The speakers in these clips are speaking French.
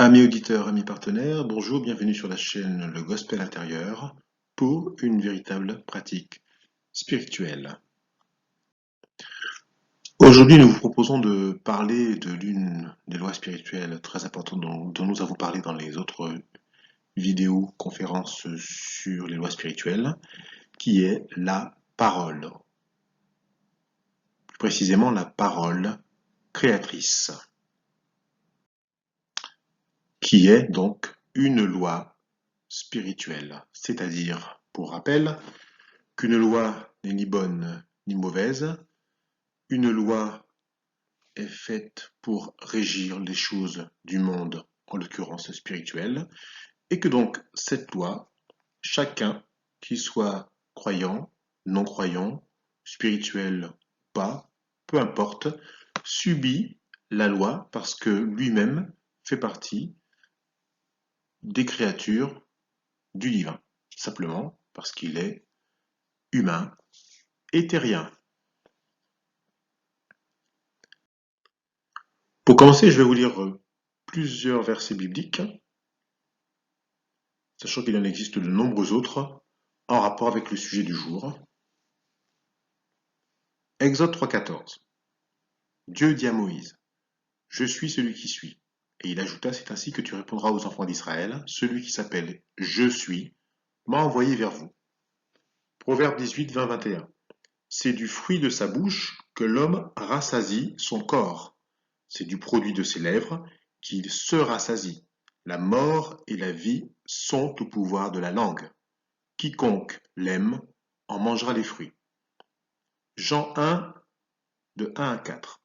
Amis auditeurs, amis partenaires, bonjour, bienvenue sur la chaîne Le Gospel Intérieur pour une véritable pratique spirituelle. Aujourd'hui, nous vous proposons de parler de l'une des lois spirituelles très importantes dont nous avons parlé dans les autres vidéos, conférences sur les lois spirituelles, qui est la parole. Plus précisément, la parole créatrice, qui est donc une loi spirituelle, c'est-à-dire, pour rappel, qu'une loi n'est ni bonne ni mauvaise, une loi est faite pour régir les choses du monde, en l'occurrence spirituelle, et que donc cette loi, chacun, qu'il soit croyant, non-croyant, spirituel ou pas, peu importe, subit la loi parce que lui-même fait partie des créatures du divin, simplement parce qu'il est humain et terrien. Pour commencer, je vais vous lire plusieurs versets bibliques, sachant qu'il en existe de nombreux autres en rapport avec le sujet du jour. Exode 3,14. Dieu dit à Moïse, « Je suis celui qui suis. » Et il ajouta, « C'est ainsi que tu répondras aux enfants d'Israël, celui qui s'appelle « Je suis » m'a envoyé vers vous. Proverbe 18, 20, 21. C'est du fruit de sa bouche que l'homme rassasie son corps. C'est du produit de ses lèvres qu'il se rassasie. La mort et la vie sont au pouvoir de la langue. Quiconque l'aime en mangera les fruits. Jean 1, de 1 à 4.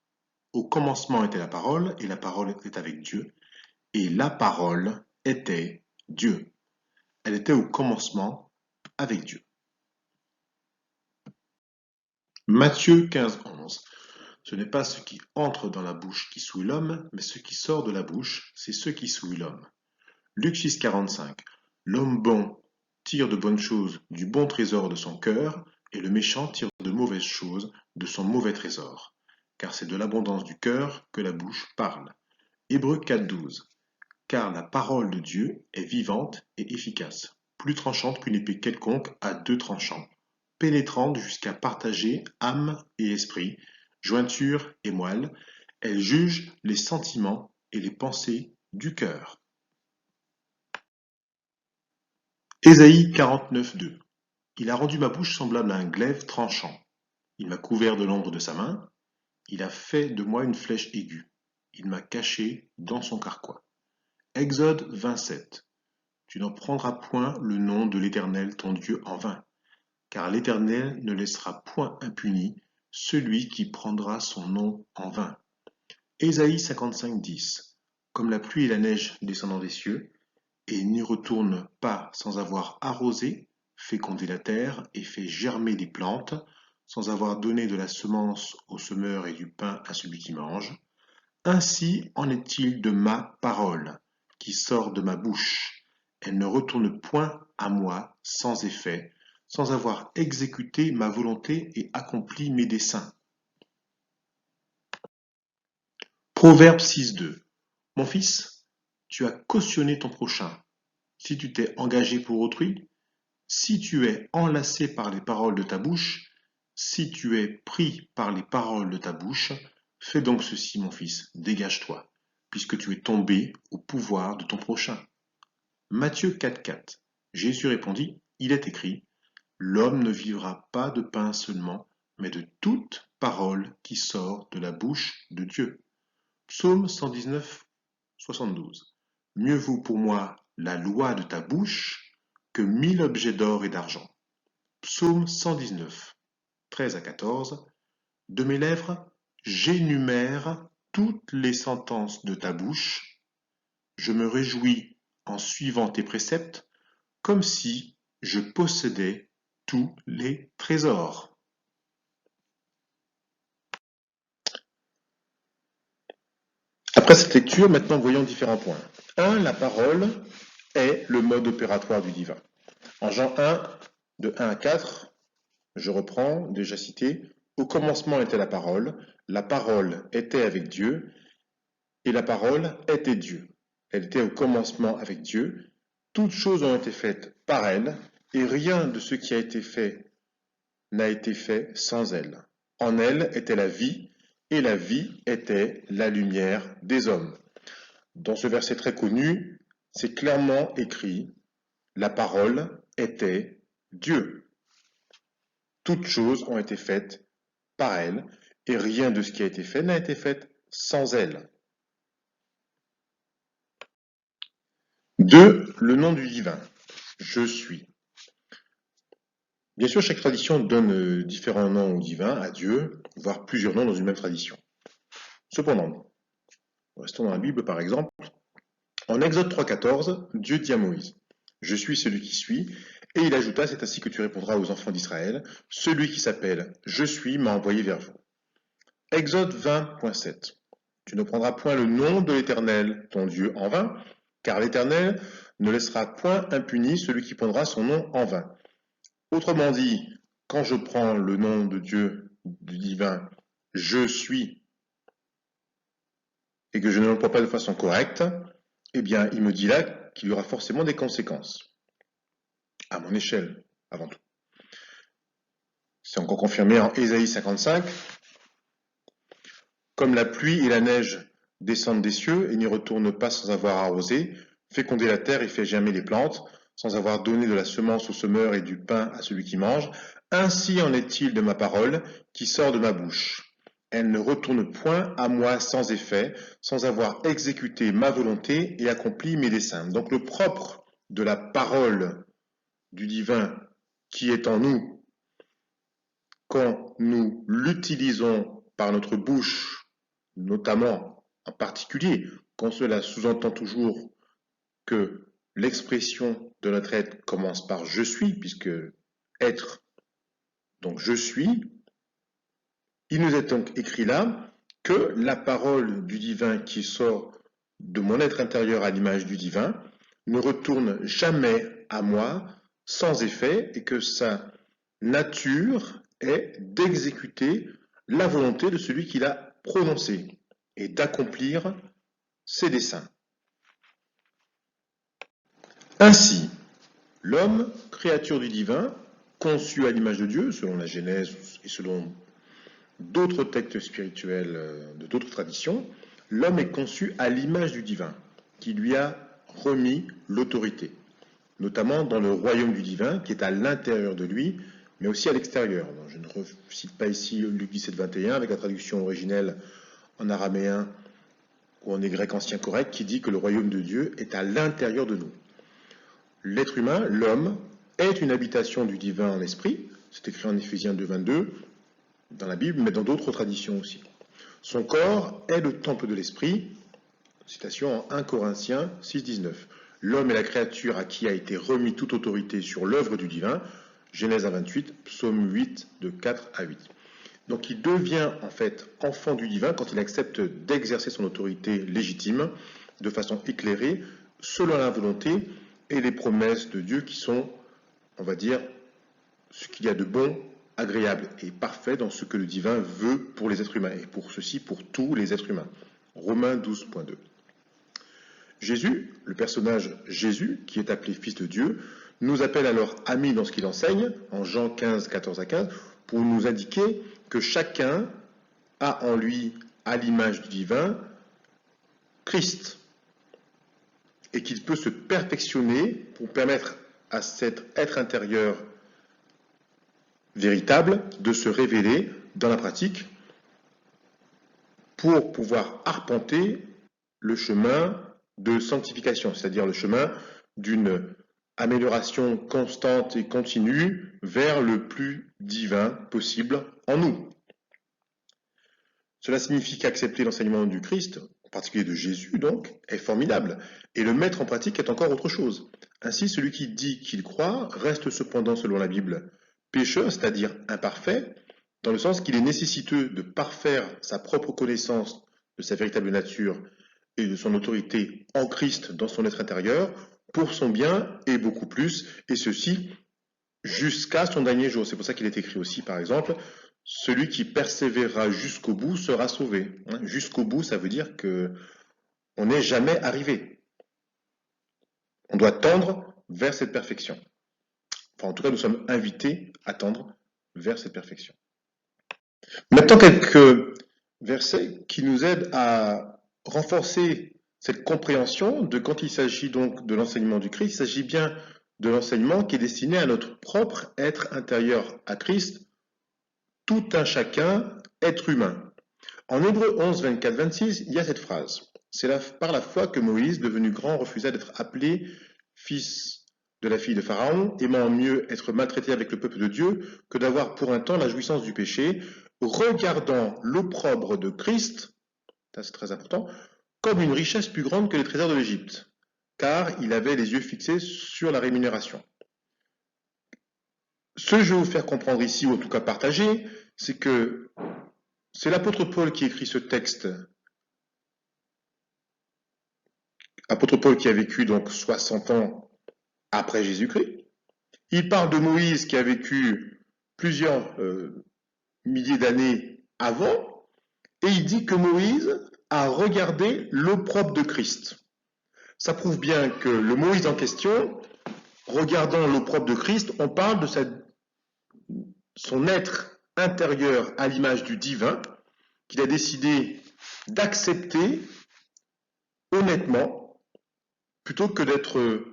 Au commencement était la parole, et la parole était avec Dieu, et la parole était Dieu. Elle était au commencement avec Dieu. Matthieu 15, 11. Ce n'est pas ce qui entre dans la bouche qui souille l'homme, mais ce qui sort de la bouche, c'est ce qui souille l'homme. Luc 6, 45. L'homme bon tire de bonnes choses du bon trésor de son cœur, et le méchant tire de mauvaises choses de son mauvais trésor. Car c'est de l'abondance du cœur que la bouche parle. Hébreux 4, 12. Car la parole de Dieu est vivante et efficace, plus tranchante qu'une épée quelconque à deux tranchants, pénétrante jusqu'à partager âme et esprit, jointure et moelle, elle juge les sentiments et les pensées du cœur. Ésaïe 49, 2. Il a rendu ma bouche semblable à un glaive tranchant. Il m'a couvert de l'ombre de sa main. Il a fait de moi une flèche aiguë. Il m'a caché dans son carquois. Exode 27. Tu n'en prendras point le nom de l'Éternel ton Dieu en vain, car l'Éternel ne laissera point impuni celui qui prendra son nom en vain. Ésaïe 55, 10. Comme la pluie et la neige descendant des cieux, et n'y retourne pas sans avoir arrosé, fécondé la terre et fait germer les plantes, sans avoir donné de la semence au semeur et du pain à celui qui mange, ainsi en est-il de ma parole qui sort de ma bouche. Elle ne retourne point à moi sans effet, sans avoir exécuté ma volonté et accompli mes desseins. Proverbe 6, 2. Mon fils, tu as cautionné ton prochain. Si tu t'es engagé pour autrui, si tu es enlacé par les paroles de ta bouche, si tu es pris par les paroles de ta bouche, fais donc ceci, mon fils, dégage-toi, puisque tu es tombé au pouvoir de ton prochain. Matthieu 4, 4. Jésus répondit, il est écrit, l'homme ne vivra pas de pain seulement, mais de toute parole qui sort de la bouche de Dieu. Psaume 119, 72. Mieux vaut pour moi la loi de ta bouche que 1000 objets d'or et d'argent. Psaume 119, 13 à 14. De mes lèvres, j'énumère toutes les sentences de ta bouche. Je me réjouis en suivant tes préceptes, comme si je possédais tous les trésors. Après cette lecture, maintenant voyons différents points. 1. La parole est le mode opératoire du divin. En Jean 1, de 1 à 4, je reprends, déjà cité, au commencement était la parole était avec Dieu, et la parole était Dieu. Elle était au commencement avec Dieu. Toutes choses ont été faites par elle, et rien de ce qui a été fait n'a été fait sans elle. En elle était la vie, et la vie était la lumière des hommes. Dans ce verset très connu, c'est clairement écrit, la parole était Dieu. Toutes choses ont été faites par elle, et rien de ce qui a été fait n'a été fait sans elle. 2. Le nom du divin. Je suis. Bien sûr, chaque tradition donne différents noms au divin, à Dieu, voire plusieurs noms dans une même tradition. Cependant, restons dans la Bible par exemple. En Exode 3,14, Dieu dit à Moïse, « Je suis celui qui suis », et il ajouta, « C'est ainsi que tu répondras aux enfants d'Israël, celui qui s'appelle « Je suis » m'a envoyé vers vous. » Exode 20,7. Tu ne prendras point le nom de l'Éternel, ton Dieu, en vain, car l'Éternel ne laissera point impuni celui qui prendra son nom en vain. Autrement dit, quand je prends le nom de Dieu, du divin, je suis, et que je ne l'emploie pas de façon correcte, eh bien, il me dit là qu'il y aura forcément des conséquences. À mon échelle, avant tout. C'est encore confirmé en Ésaïe 55. Comme la pluie et la neige descendent des cieux et n'y retournent pas sans avoir arrosé, féconder la terre et fait germer les plantes, sans avoir donné de la semence au semeur et du pain à celui qui mange, ainsi en est-il de ma parole qui sort de ma bouche. Elle ne retourne point à moi sans effet, sans avoir exécuté ma volonté et accompli mes desseins. Donc le propre de la parole du divin qui est en nous, quand nous l'utilisons par notre bouche, notamment en particulier, quand cela sous-entend toujours que l'expression de notre être commence par je suis, puisque être, donc je suis, il nous est donc écrit là que la parole du divin qui sort de mon être intérieur à l'image du divin ne retourne jamais à moi sans effet et que sa nature est d'exécuter la volonté de celui qui l'a prononcé et d'accomplir ses desseins. Ainsi, l'homme, créature du divin, conçu à l'image de Dieu, selon la Genèse et selon d'autres textes spirituels de d'autres traditions, l'homme est conçu à l'image du divin, qui lui a remis l'autorité, notamment dans le royaume du divin, qui est à l'intérieur de lui, mais aussi à l'extérieur. Je ne recite pas ici Luc 17, 21, avec la traduction originelle en araméen ou en grec ancien correct, qui dit que le royaume de Dieu est à l'intérieur de nous. L'être humain, l'homme, est une habitation du divin en esprit, c'est écrit en Éphésiens 2, 22, dans la Bible, mais dans d'autres traditions aussi. Son corps est le temple de l'esprit, citation en 1 Corinthiens 6, 19. L'homme est la créature à qui a été remis toute autorité sur l'œuvre du divin, Genèse 28, Psaume 8, de 4 à 8. Donc il devient en fait enfant du divin quand il accepte d'exercer son autorité légitime de façon éclairée, selon la volonté et les promesses de Dieu qui sont, on va dire, ce qu'il y a de bon, agréable et parfait dans ce que le divin veut pour les êtres humains, et pour ceci, pour tous les êtres humains. Romains 12.2. Jésus, le personnage Jésus, qui est appelé Fils de Dieu, nous appelle alors amis dans ce qu'il enseigne, en Jean 15, 14 à 15, pour nous indiquer que chacun a en lui, à l'image du divin, Christ, et qu'il peut se perfectionner pour permettre à cet être intérieur véritable de se révéler dans la pratique pour pouvoir arpenter le chemin de sanctification, c'est-à-dire le chemin d'une amélioration constante et continue vers le plus divin possible en nous. Cela signifie qu'accepter l'enseignement du Christ, en particulier de Jésus donc, est formidable, et le mettre en pratique est encore autre chose. Ainsi, celui qui dit qu'il croit reste cependant, selon la Bible, pécheur, c'est-à-dire imparfait, dans le sens qu'il est nécessiteux de parfaire sa propre connaissance de sa véritable nature et de son autorité en Christ dans son être intérieur, pour son bien et beaucoup plus, et ceci jusqu'à son dernier jour. C'est pour ça qu'il est écrit aussi, par exemple, celui qui persévérera jusqu'au bout sera sauvé. Jusqu'au bout, ça veut dire que on n'est jamais arrivé. On doit tendre vers cette perfection. Enfin, en tout cas, nous sommes invités à tendre vers cette perfection. Maintenant, quelques versets qui nous aident à renforcer cette compréhension de quand il s'agit donc de l'enseignement du Christ. Il s'agit bien de l'enseignement qui est destiné à notre propre être intérieur à Christ, tout un chacun, être humain. En Hébreux 11, 24, 26, il y a cette phrase. C'est par la foi que Moïse, devenu grand, refusa d'être appelé fils de la fille de Pharaon, aimant mieux être maltraité avec le peuple de Dieu que d'avoir pour un temps la jouissance du péché, regardant l'opprobre de Christ, ça c'est très important, comme une richesse plus grande que les trésors de l'Égypte, car il avait les yeux fixés sur la rémunération. Ce que je vais vous faire comprendre ici, ou en tout cas partager, c'est que c'est l'apôtre Paul qui écrit ce texte. Apôtre Paul qui a vécu donc 60 ans après Jésus-Christ. Il parle de Moïse qui a vécu plusieurs milliers d'années avant, et il dit que Moïse a regardé l'opprobre de Christ. Ça prouve bien que le Moïse en question, regardant l'opprobre de Christ, on parle de son être intérieur à l'image du divin, qu'il a décidé d'accepter honnêtement, plutôt que d'être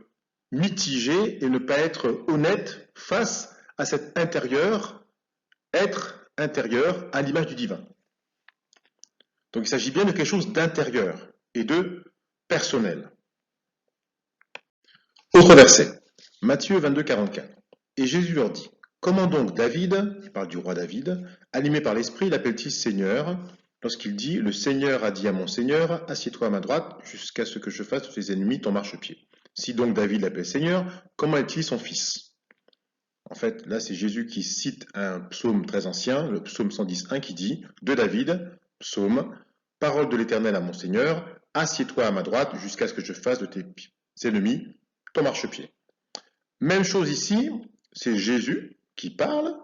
mitigé et ne pas être honnête face à cet être intérieur à l'image du divin. Donc il s'agit bien de quelque chose d'intérieur et de personnel. Autre verset, Matthieu 22, 44. Et Jésus leur dit, comment donc David, il parle du roi David, animé par l'Esprit, l'appelle-t-il Seigneur, lorsqu'il dit, le Seigneur a dit à mon Seigneur, assieds-toi à ma droite, jusqu'à ce que je fasse de tes ennemis ton marchepied. Si donc David l'appelle Seigneur, comment est-il son fils? En fait, là, c'est Jésus qui cite un psaume très ancien, le psaume 110.1, qui dit, de David, psaume, parole de l'Éternel à mon Seigneur, assieds-toi à ma droite jusqu'à ce que je fasse de tes ennemis ton marchepied. Même chose ici, c'est Jésus qui parle,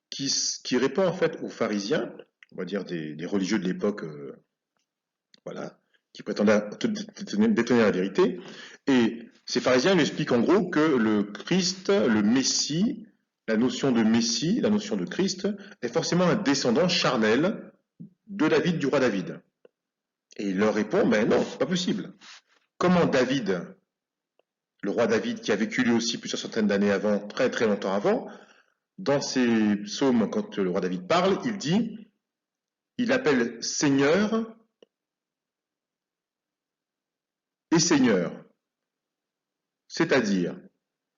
qui répond en fait aux pharisiens, on va dire des religieux de l'époque, voilà, qui prétendaient détenir la vérité. Et ces pharisiens lui expliquent en gros que le Christ, le Messie, la notion de Messie, la notion de Christ, est forcément un descendant charnel de David, du roi David. Et il leur répond, mais non, c'est pas possible. Comment David, le roi David, qui a vécu lui aussi plusieurs centaines d'années avant, très très longtemps avant, dans ses psaumes, quand le roi David parle, il dit, il appelle Seigneur et Seigneur. C'est-à-dire,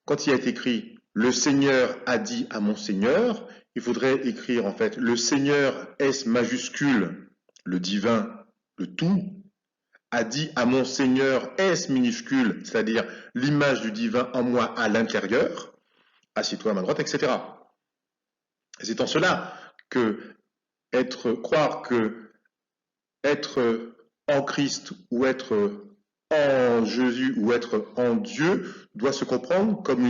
quand il a été écrit « Le Seigneur a dit à mon Seigneur », il faudrait écrire en fait « Le Seigneur S majuscule, le divin, le tout, a dit à mon Seigneur S minuscule, c'est-à-dire l'image du divin en moi à l'intérieur, assieds-toi à ma droite, etc. » C'est en cela que croire que être en Christ ou être en Jésus ou être en Dieu doit se comprendre comme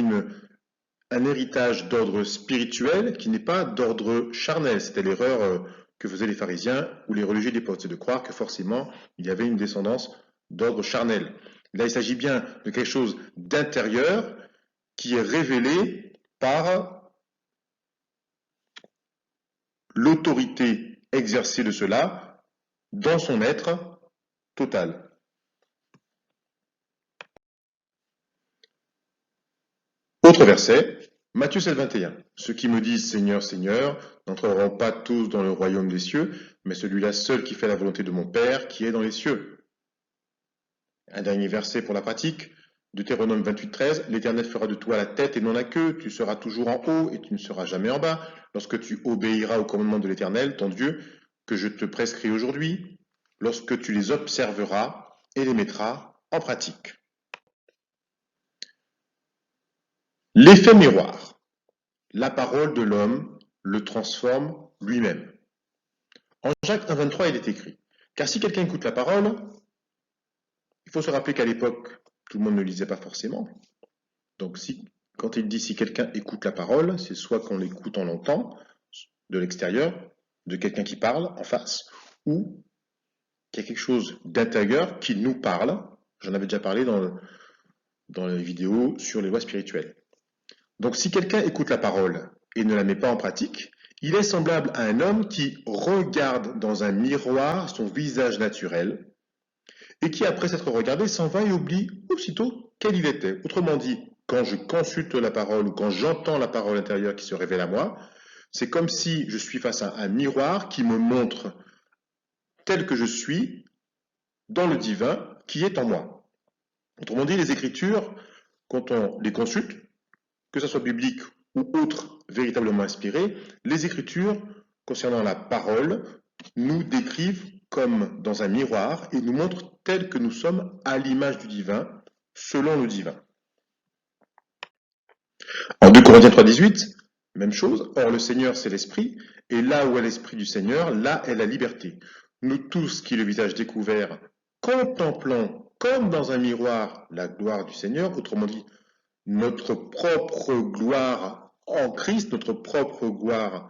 un héritage d'ordre spirituel qui n'est pas d'ordre charnel. C'était l'erreur que faisaient les pharisiens ou les religieux d'époque, c'est de croire que forcément il y avait une descendance d'ordre charnel. Là, il s'agit bien de quelque chose d'intérieur qui est révélé par l'autorité exercée de cela dans son être total. Autre verset, Matthieu 7, 21. Ceux qui me disent Seigneur, Seigneur, n'entreront pas tous dans le royaume des cieux, mais celui-là seul qui fait la volonté de mon Père qui est dans les cieux. Un dernier verset pour la pratique, Deutéronome 28, 13. L'Éternel fera de toi la tête et non la queue, tu seras toujours en haut et tu ne seras jamais en bas, lorsque tu obéiras au commandement de l'Éternel, ton Dieu, que je te prescris aujourd'hui, lorsque tu les observeras et les mettras en pratique. L'effet miroir. La parole de l'homme le transforme lui-même. En Jacques 1, 23, il est écrit, car si quelqu'un écoute la parole, il faut se rappeler qu'à l'époque, tout le monde ne lisait pas forcément. Donc quand il dit si quelqu'un écoute la parole, c'est soit qu'on l'écoute, on l'entend de l'extérieur, de quelqu'un qui parle en face, ou qu'il y a quelque chose d'intérieur qui nous parle. J'en avais déjà parlé dans dans les vidéos sur les lois spirituelles. Donc si quelqu'un écoute la parole et ne la met pas en pratique, il est semblable à un homme qui regarde dans un miroir son visage naturel et qui, après s'être regardé, s'en va et oublie aussitôt quel il était. Autrement dit, quand je consulte la parole ou quand j'entends la parole intérieure qui se révèle à moi, c'est comme si je suis face à un miroir qui me montre tel que je suis dans le divin qui est en moi. Autrement dit, les Écritures, quand on les consulte, que ce soit biblique ou autre véritablement inspiré, les Écritures, concernant la parole, nous décrivent comme dans un miroir et nous montrent tel que nous sommes à l'image du divin, selon le divin. En 2 Corinthiens 3,18, même chose, or le Seigneur c'est l'Esprit, et là où est l'Esprit du Seigneur, là est la liberté. Nous tous qui le visage découvert, contemplons comme dans un miroir la gloire du Seigneur, autrement dit, notre propre gloire en Christ, notre propre gloire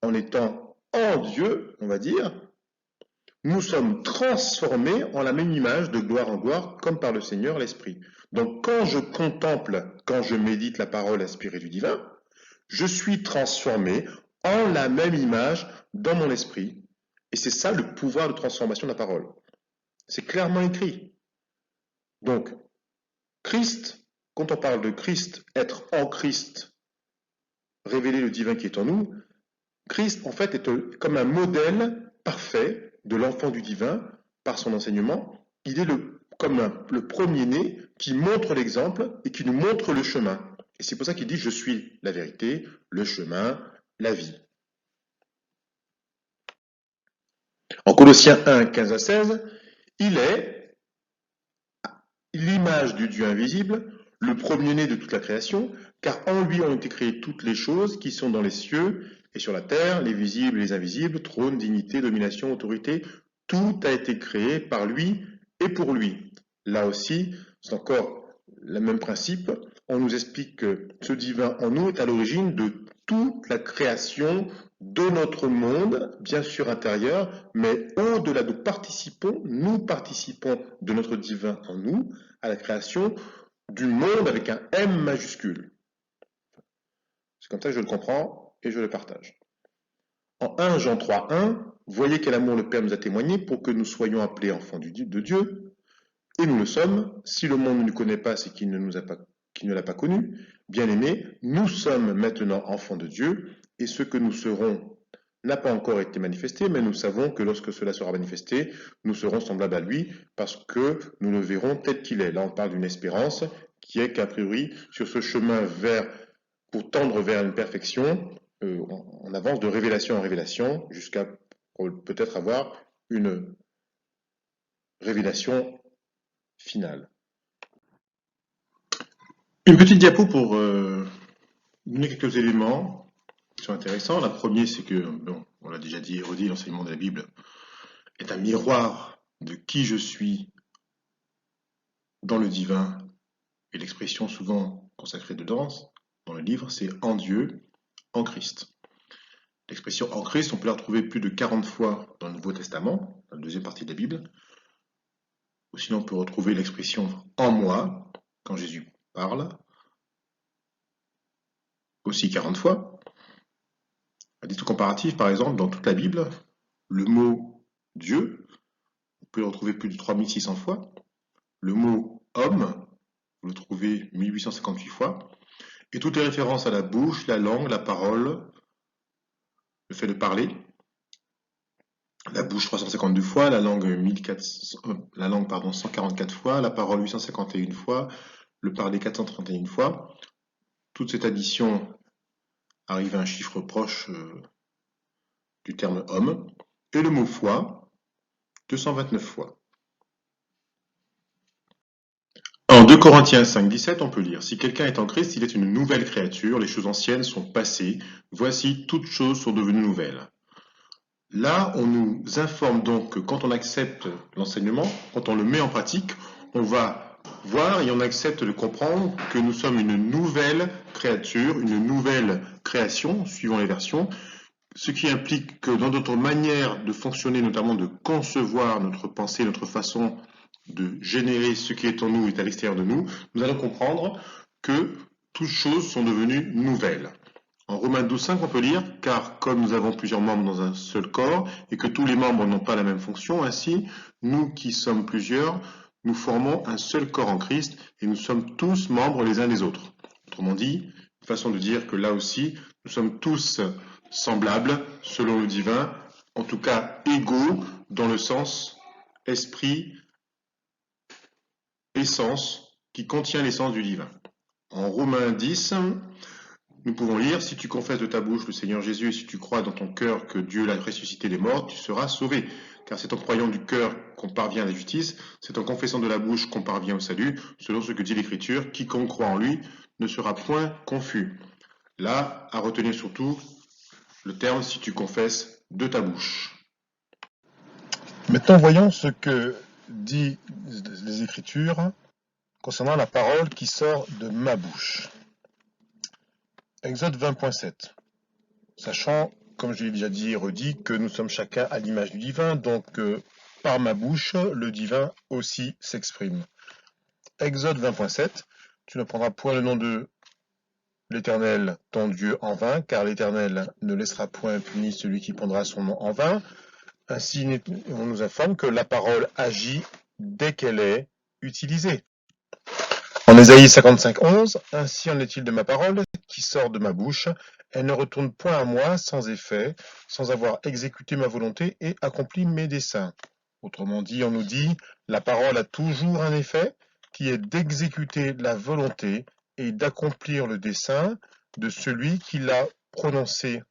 en étant en Dieu, on va dire, nous sommes transformés en la même image de gloire en gloire, comme par le Seigneur l'Esprit. Donc quand je contemple, quand je médite la parole inspirée du divin, je suis transformé en la même image dans mon esprit. Et c'est ça le pouvoir de transformation de la parole. C'est clairement écrit. Donc, Christ, quand on parle de Christ, être en Christ, révéler le divin qui est en nous, Christ, en fait, est comme un modèle parfait de l'enfant du divin par son enseignement. Il est comme le premier-né qui montre l'exemple et qui nous montre le chemin. Et c'est pour ça qu'il dit « Je suis la vérité, le chemin, la vie ». En Colossiens 1, 15 à 16, il est l'image du Dieu invisible, le premier-né de toute la création, car en lui ont été créées toutes les choses qui sont dans les cieux et sur la terre, les visibles et les invisibles, trône, dignité, domination, autorité, tout a été créé par lui et pour lui. Là aussi, c'est encore le même principe. On nous explique que ce divin en nous est à l'origine de toute la création de notre monde, bien sûr intérieur, mais au-delà, nous participons de notre divin en nous à la création du monde avec un M majuscule. C'est comme ça que je le comprends et je le partage. En 1 Jean 3, 1, voyez quel amour le Père nous a témoigné pour que nous soyons appelés enfants de Dieu, et nous le sommes. Si le monde ne nous connaît pas, c'est qu'il ne l'a pas connu. Bien-aimés, nous sommes maintenant enfants de Dieu, et ce que nous serons n'a pas encore été manifesté, mais nous savons que lorsque cela sera manifesté, nous serons semblables à lui, parce que nous le verrons tel qu'il est. Là, on parle d'une espérance qui est qu'a priori, sur ce chemin pour tendre vers une perfection, on avance de révélation en révélation jusqu'à peut-être avoir une révélation finale. Une petite diapo pour donner quelques éléments qui sont intéressants. La première, c'est que, bon, on l'a déjà dit et redit, l'enseignement de la Bible est un miroir de qui je suis dans le divin, et l'expression souvent consacrée dedans, dans le livre, c'est en Dieu, en Christ. L'expression en Christ, on peut la retrouver plus de 40 fois dans le Nouveau Testament, dans la deuxième partie de la Bible. Ou sinon, on peut retrouver l'expression en moi, quand Jésus parle, aussi 40 fois. À titre comparatif, par exemple, dans toute la Bible, le mot Dieu, on peut le retrouver plus de 3600 fois. Le mot homme, vous le trouvez 1858 fois. Et toutes les références à la bouche, la langue, la parole, le fait de parler, la bouche 352 fois, la langue 144 fois, la parole 851 fois, le parler 431 fois. Toute cette addition arrive à un chiffre proche du terme homme. Et le mot foi, 229 fois. En 2 Corinthiens 5, 17, on peut lire « Si quelqu'un est en Christ, il est une nouvelle créature, les choses anciennes sont passées, voici toutes choses sont devenues nouvelles. » Là, on nous informe donc que quand on accepte l'enseignement, quand on le met en pratique, on va voir et on accepte de comprendre que nous sommes une nouvelle créature, une nouvelle création, suivant les versions, ce qui implique que dans notre manière de fonctionner, notamment de concevoir notre pensée, notre façon de générer ce qui est en nous est à l'extérieur de nous, nous allons comprendre que toutes choses sont devenues nouvelles. En Romains 12,5, on peut lire « Car comme nous avons plusieurs membres dans un seul corps, et que tous les membres n'ont pas la même fonction, ainsi, nous qui sommes plusieurs, nous formons un seul corps en Christ, et nous sommes tous membres les uns des autres. » Autrement dit, une façon de dire que là aussi, nous sommes tous semblables selon le divin, en tout cas égaux dans le sens esprit, essence, qui contient l'essence du divin. En Romains 10, nous pouvons lire « Si tu confesses de ta bouche le Seigneur Jésus et si tu crois dans ton cœur que Dieu l'a ressuscité des morts, tu seras sauvé. Car c'est en croyant du cœur qu'on parvient à la justice, c'est en confessant de la bouche qu'on parvient au salut, selon ce que dit l'Écriture, quiconque croit en lui ne sera point confus. » Là, à retenir surtout le terme « si tu confesses de ta bouche ». Maintenant, voyons ce que dit les Écritures concernant la parole qui sort de ma bouche. Exode 20.7. Sachant, comme je l'ai déjà dit et redit, que nous sommes chacun à l'image du divin, donc par ma bouche, le divin aussi s'exprime. Exode 20.7. Tu ne prendras point le nom de l'Éternel, ton Dieu, en vain, car l'Éternel ne laissera point puni celui qui prendra son nom en vain. Ainsi, on nous informe que la parole agit dès qu'elle est utilisée. En Ésaïe 55.11, ainsi en est-il de ma parole qui sort de ma bouche, elle ne retourne point à moi sans effet, sans avoir exécuté ma volonté et accompli mes desseins. Autrement dit, on nous dit, la parole a toujours un effet qui est d'exécuter la volonté et d'accomplir le dessein de celui qui l'a prononcé.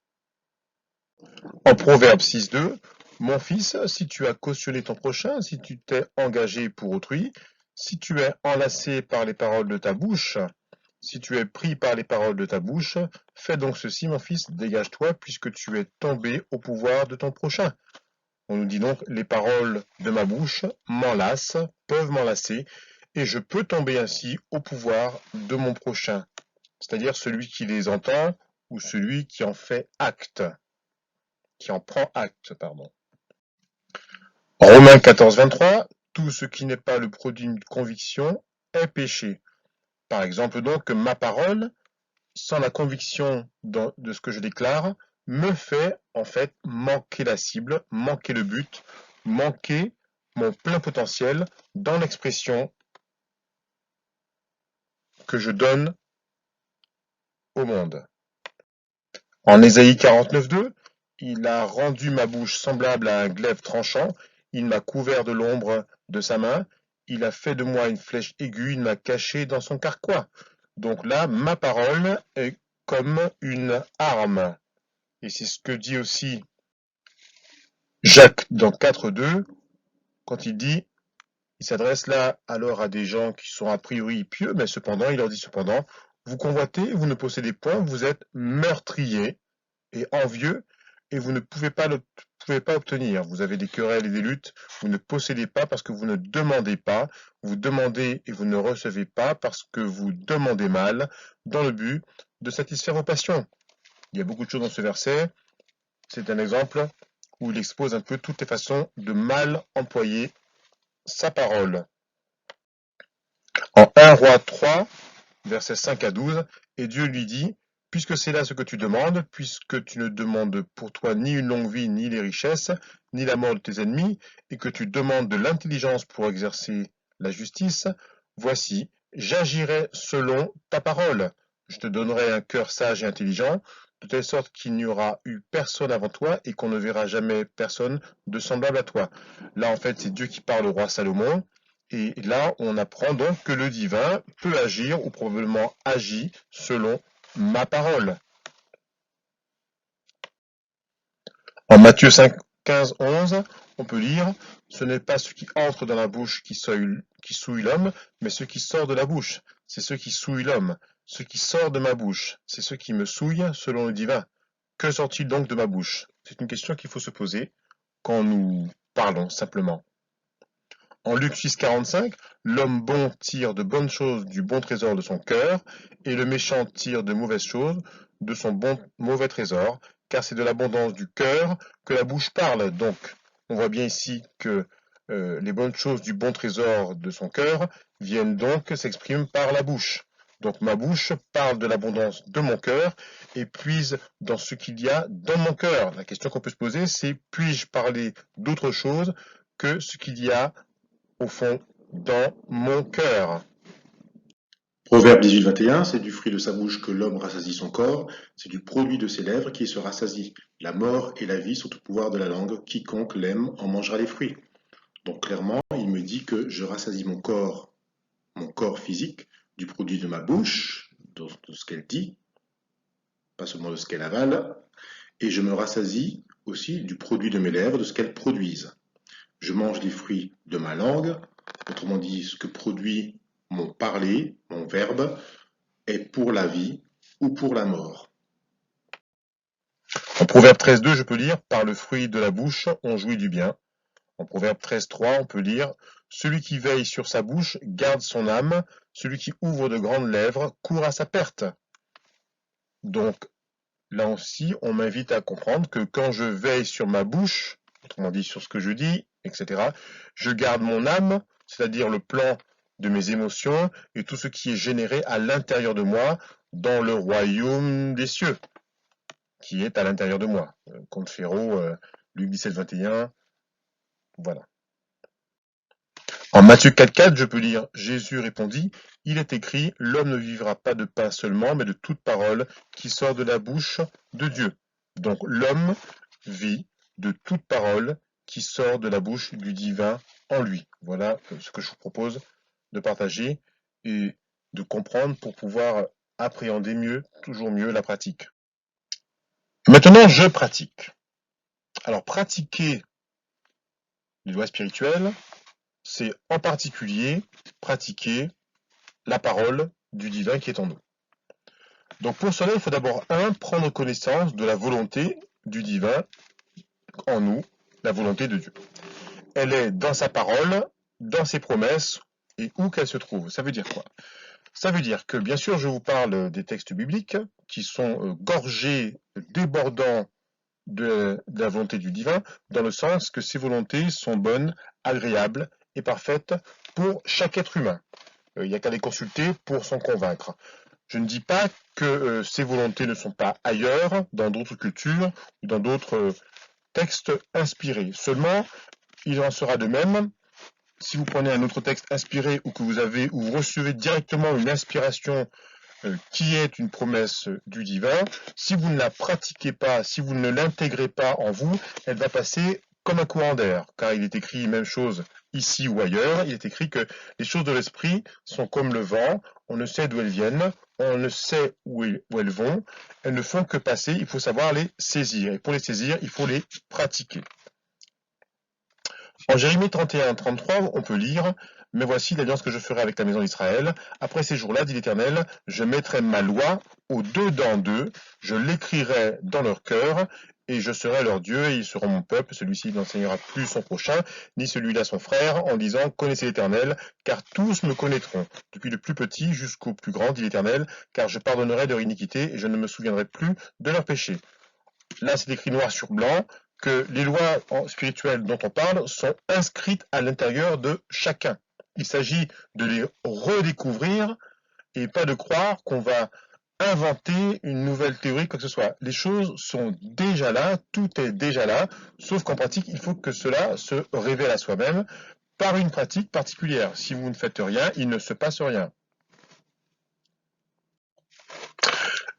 En Proverbe 6.2, mon fils, si tu as cautionné ton prochain, si tu t'es engagé pour autrui, si tu es enlacé par les paroles de ta bouche, si tu es pris par les paroles de ta bouche, fais donc ceci, mon fils, dégage-toi, puisque tu es tombé au pouvoir de ton prochain. On nous dit donc, les paroles de ma bouche m'enlacent, peuvent m'enlacer, et je peux tomber ainsi au pouvoir de mon prochain, c'est-à-dire celui qui les entend ou celui qui en fait acte, qui en prend acte, pardon. Romains 14.23, tout ce qui n'est pas le produit d'une conviction est péché. Par exemple donc, ma parole, sans la conviction de ce que je déclare, me fait en fait manquer la cible, manquer le but, manquer mon plein potentiel dans l'expression que je donne au monde. En Ésaïe 49.2, il a rendu ma bouche semblable à un glaive tranchant, il m'a couvert de l'ombre de sa main, il a fait de moi une flèche aiguë, il m'a caché dans son carquois. Donc là, ma parole est comme une arme. Et c'est ce que dit aussi Jacques dans 4.2, quand il dit, il s'adresse là alors à des gens qui sont a priori pieux, mais cependant, il leur dit cependant, vous convoitez, vous ne possédez point, vous êtes meurtriers et envieux, et vous ne pouvez pas obtenir. Vous avez des querelles et des luttes, vous ne possédez pas parce que vous ne demandez pas, vous demandez et vous ne recevez pas parce que vous demandez mal, dans le but de satisfaire vos passions. Il y a beaucoup de choses dans ce verset, c'est un exemple où il expose un peu toutes les façons de mal employer sa parole. En 1 Roi 3, versets 5 à 12, et Dieu lui dit, puisque c'est là ce que tu demandes, puisque tu ne demandes pour toi ni une longue vie, ni les richesses, ni la mort de tes ennemis, et que tu demandes de l'intelligence pour exercer la justice, voici, j'agirai selon ta parole. Je te donnerai un cœur sage et intelligent, de telle sorte qu'il n'y aura eu personne avant toi et qu'on ne verra jamais personne de semblable à toi. Là, en fait, c'est Dieu qui parle au roi Salomon. Et là, on apprend donc que le divin peut agir ou probablement agit selon ma parole. En Matthieu 5, 15, 11, on peut lire « Ce n'est pas ce qui entre dans la bouche qui souille l'homme, mais ce qui sort de la bouche. C'est ce qui souille l'homme. Ce qui sort de ma bouche, c'est ce qui me souille selon le divin. Que sort-il donc de ma bouche ?» C'est une question qu'il faut se poser quand nous parlons simplement. En Luc 6,45, l'homme bon tire de bonnes choses du bon trésor de son cœur, et le méchant tire de mauvaises choses de son mauvais trésor, car c'est de l'abondance du cœur que la bouche parle. Donc, on voit bien ici que les bonnes choses du bon trésor de son cœur viennent donc s'exprimer par la bouche. Donc ma bouche parle de l'abondance de mon cœur et puise dans ce qu'il y a dans mon cœur. La question qu'on peut se poser, c'est puis-je parler d'autre chose que ce qu'il y a au fond dans mon cœur? Proverbe 18-21, c'est du fruit de sa bouche que l'homme rassasie son corps, c'est du produit de ses lèvres qui se rassasie. La mort et la vie sont au pouvoir de la langue, quiconque l'aime en mangera les fruits. Donc clairement, il me dit que je rassasie mon corps physique, du produit de ma bouche, de ce qu'elle dit, pas seulement de ce qu'elle avale, et je me rassasie aussi du produit de mes lèvres, de ce qu'elles produisent. Je mange les fruits de ma langue, autrement dit, ce que produit mon parler, mon verbe, est pour la vie ou pour la mort. En Proverbe 13.2, je peux lire « Par le fruit de la bouche, on jouit du bien ». En Proverbe 13.3, on peut lire « Celui qui veille sur sa bouche garde son âme, celui qui ouvre de grandes lèvres court à sa perte ». Donc, là aussi, on m'invite à comprendre que quand je veille sur ma bouche, autrement dit sur ce que je dis, etc., je garde mon âme, c'est-à-dire le plan de mes émotions et tout ce qui est généré à l'intérieur de moi dans le royaume des cieux, qui est à l'intérieur de moi. Conte Ferraud, Luc 17-21, voilà. En Matthieu 4.4, je peux lire « Jésus répondit, il est écrit, l'homme ne vivra pas de pain seulement, mais de toute parole qui sort de la bouche de Dieu. » Donc l'homme vit de toute parole qui sort de la bouche du divin en lui. Voilà ce que je vous propose de partager et de comprendre pour pouvoir appréhender mieux, toujours mieux la pratique. Maintenant, je pratique. Alors, pratiquer les lois spirituelles, c'est en particulier pratiquer la parole du divin qui est en nous. Donc pour cela, il faut d'abord, prendre connaissance de la volonté du divin en nous, la volonté de Dieu. Elle est dans sa parole, dans ses promesses, et où qu'elle se trouve. Ça veut dire quoi? Ça veut dire que, bien sûr, je vous parle des textes bibliques qui sont gorgés, débordants de la volonté du divin, dans le sens que ces volontés sont bonnes, agréables et parfaites pour chaque être humain. Il n'y a qu'à les consulter pour s'en convaincre. Je ne dis pas que ces volontés ne sont pas ailleurs, dans d'autres cultures ou dans d'autres textes inspirés. Seulement, il en sera de même si vous prenez un autre texte inspiré ou que vous recevez directement une inspiration qui est une promesse du divin, si vous ne la pratiquez pas, si vous ne l'intégrez pas en vous, elle va passer comme un courant d'air, car il est écrit même chose ici ou ailleurs, il est écrit que les choses de l'esprit sont comme le vent, on ne sait d'où elles viennent, on ne sait où elles vont, elles ne font que passer, il faut savoir les saisir, et pour les saisir, il faut les pratiquer. En Jérémie 31-33, on peut lire « Mais voici l'alliance que je ferai avec la maison d'Israël. Après ces jours-là, dit l'Éternel, je mettrai ma loi au-dedans d'eux, je l'écrirai dans leur cœur, et je serai leur Dieu, et ils seront mon peuple. Celui-ci n'enseignera plus son prochain, ni celui-là son frère, en disant « Connaissez l'Éternel, car tous me connaîtront, depuis le plus petit jusqu'au plus grand, dit l'Éternel, car je pardonnerai leur iniquité, et je ne me souviendrai plus de leurs péchés. » Là, c'est écrit noir sur blanc que les lois spirituelles dont on parle sont inscrites à l'intérieur de chacun. Il s'agit de les redécouvrir et pas de croire qu'on va inventer une nouvelle théorie, quoi que ce soit. Les choses sont déjà là, tout est déjà là, sauf qu'en pratique, il faut que cela se révèle à soi-même par une pratique particulière. Si vous ne faites rien, il ne se passe rien.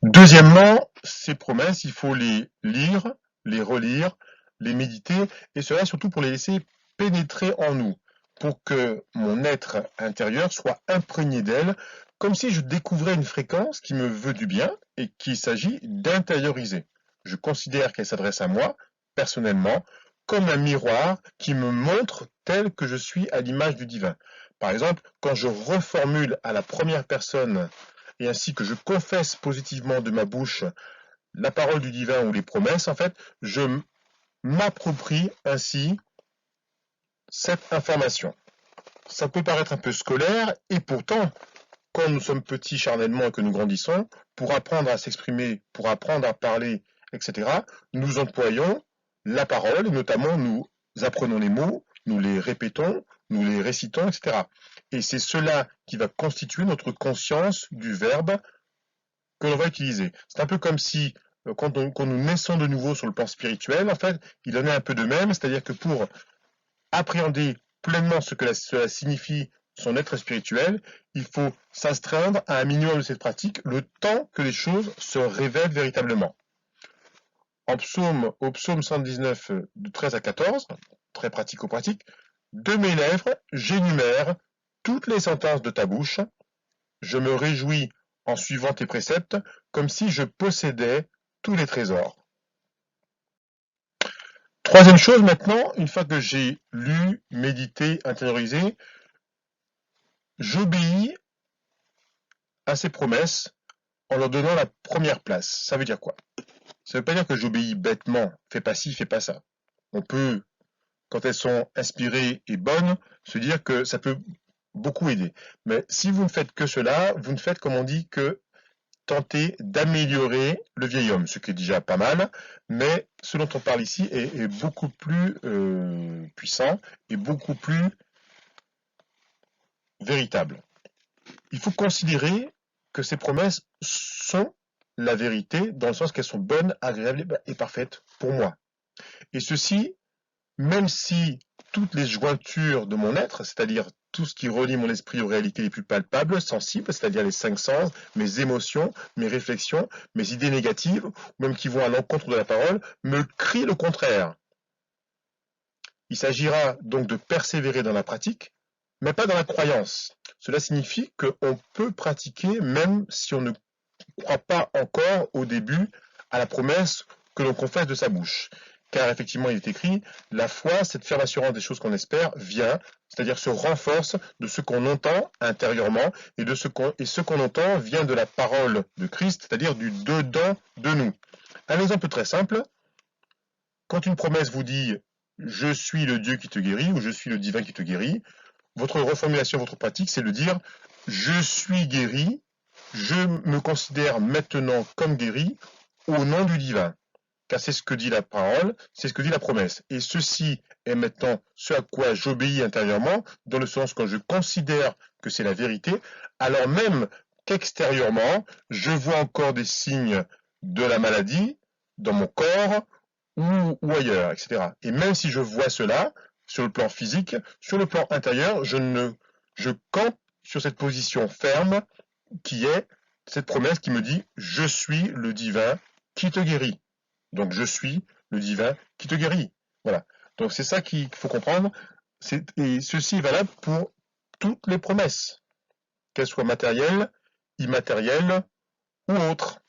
Deuxièmement, ces promesses, il faut les lire, les relire, les méditer, et cela surtout pour les laisser pénétrer en nous, pour que mon être intérieur soit imprégné d'elles, comme si je découvrais une fréquence qui me veut du bien et qu'il s'agit d'intérioriser. Je considère qu'elle s'adresse à moi, personnellement, comme un miroir qui me montre tel que je suis à l'image du divin. Par exemple, quand je reformule à la première personne et ainsi que je confesse positivement de ma bouche la parole du divin ou les promesses, en fait, je m'approprie ainsi cette information. Ça peut paraître un peu scolaire, et pourtant, quand nous sommes petits charnellement et que nous grandissons, pour apprendre à s'exprimer, pour apprendre à parler, etc., nous employons la parole, et notamment nous apprenons les mots, nous les répétons, nous les récitons, etc. Et c'est cela qui va constituer notre conscience du verbe que l'on va utiliser. C'est un peu comme si, quand nous naissons de nouveau sur le plan spirituel, en fait, il en est un peu de même, c'est-à-dire que pour appréhender pleinement ce que cela signifie son être spirituel, il faut s'astreindre à un minimum de cette pratique le temps que les choses se révèlent véritablement. Au psaume 119, de 13 à 14, très pratico-pratique, de mes lèvres, j'énumère toutes les sentences de ta bouche, je me réjouis en suivant tes préceptes, comme si je possédais tous les trésors. Troisième chose maintenant, une fois que j'ai lu, médité, intériorisé, j'obéis à ces promesses en leur donnant la première place. Ça veut dire quoi? Ça ne veut pas dire que j'obéis bêtement, fais pas ci, fais pas ça. On peut, quand elles sont inspirées et bonnes, se dire que ça peut beaucoup aider. Mais si vous ne faites que cela, vous ne faites, comme on dit, que tenter d'améliorer le vieil homme, ce qui est déjà pas mal, mais ce dont on parle ici est beaucoup plus puissant et beaucoup plus véritable. Il faut considérer que ces promesses sont la vérité, dans le sens qu'elles sont bonnes, agréables et parfaites pour moi. Et ceci, même si toutes les jointures de mon être, c'est-à-dire tout ce qui relie mon esprit aux réalités les plus palpables, sensibles, c'est-à-dire les 5 sens, mes émotions, mes réflexions, mes idées négatives, ou même qui vont à l'encontre de la parole, me crient le contraire. Il s'agira donc de persévérer dans la pratique, mais pas dans la croyance. Cela signifie qu'on peut pratiquer même si on ne croit pas encore au début à la promesse que l'on confesse de sa bouche. Car effectivement, il est écrit, la foi, cette ferme assurance des choses qu'on espère, vient, c'est-à-dire se renforce de ce qu'on entend intérieurement, et ce qu'on entend vient de la parole de Christ, c'est-à-dire du dedans de nous. Un exemple très simple, quand une promesse vous dit « je suis le Dieu qui te guérit » ou « je suis le divin qui te guérit », votre reformulation, votre pratique, c'est de dire « je suis guéri, je me considère maintenant comme guéri au nom du divin ». Car c'est ce que dit la parole, c'est ce que dit la promesse. Et ceci est maintenant ce à quoi j'obéis intérieurement, dans le sens quand je considère que c'est la vérité, alors même qu'extérieurement, je vois encore des signes de la maladie dans mon corps ou ailleurs, etc. Et même si je vois cela, sur le plan physique, sur le plan intérieur, je campe sur cette position ferme qui est cette promesse qui me dit « je suis le divin qui te guérit ». Donc je suis le divin qui te guérit. Voilà. Donc c'est ça qu'il faut comprendre. Et ceci est valable pour toutes les promesses, qu'elles soient matérielles, immatérielles ou autres.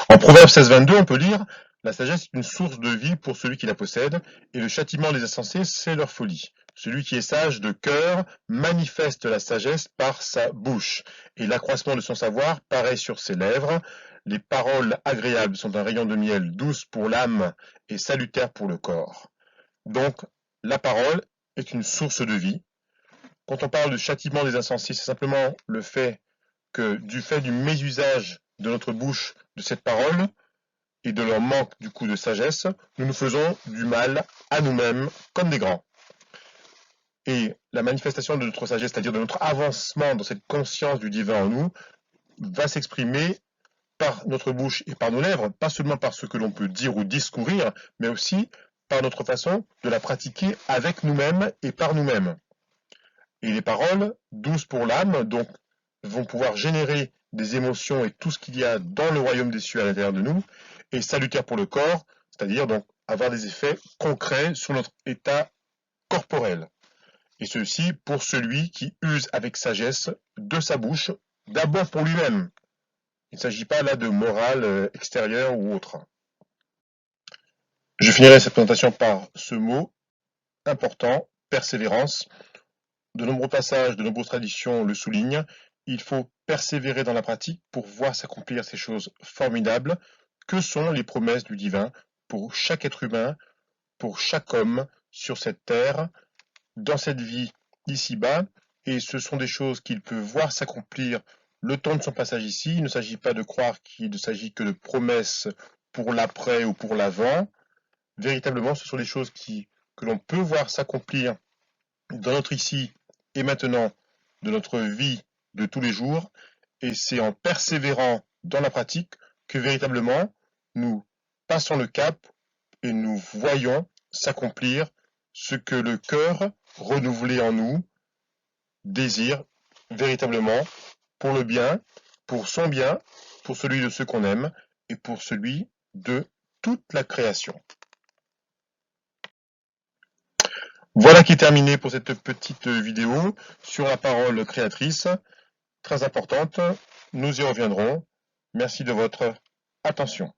En Proverbe 16, 22, on peut lire « La sagesse est une source de vie pour celui qui la possède, et le châtiment des insensés, c'est leur folie. Celui qui est sage de cœur manifeste la sagesse par sa bouche, et l'accroissement de son savoir paraît sur ses lèvres. Les paroles agréables sont un rayon de miel douce pour l'âme et salutaire pour le corps. » Donc, la parole est une source de vie. Quand on parle de châtiment des insensés, c'est simplement le fait que, du fait du mésusage de notre bouche de cette parole, et de leur manque du coup de sagesse, nous nous faisons du mal à nous-mêmes comme des grands. Et la manifestation de notre sagesse, c'est-à-dire de notre avancement dans cette conscience du divin en nous, va s'exprimer par notre bouche et par nos lèvres, pas seulement par ce que l'on peut dire ou discourir, mais aussi par notre façon de la pratiquer avec nous-mêmes et par nous-mêmes. Et les paroles, douces pour l'âme, donc vont pouvoir générer des émotions et tout ce qu'il y a dans le royaume des cieux à l'intérieur de nous, et salutaire pour le corps, c'est-à-dire donc avoir des effets concrets sur notre état corporel. Et ceci pour celui qui use avec sagesse de sa bouche, d'abord pour lui-même. Il ne s'agit pas là de morale extérieure ou autre. Je finirai cette présentation par ce mot important, persévérance. De nombreux passages, de nombreuses traditions le soulignent. Il faut persévérer dans la pratique pour voir s'accomplir ces choses formidables que sont les promesses du divin pour chaque être humain, pour chaque homme sur cette terre, dans cette vie ici-bas. Et ce sont des choses qu'il peut voir s'accomplir le temps de son passage ici. Il ne s'agit pas de croire qu'il ne s'agit que de promesses pour l'après ou pour l'avant, véritablement, ce sont des choses que l'on peut voir s'accomplir dans notre ici et maintenant de notre vie de tous les jours, et c'est en persévérant dans la pratique que véritablement nous passons le cap et nous voyons s'accomplir ce que le cœur renouvelé en nous désire véritablement pour le bien, pour son bien, pour celui de ceux qu'on aime et pour celui de toute la création. Voilà qui est terminé pour cette petite vidéo sur la parole créatrice, très importante. Nous y reviendrons. Merci de votre attention.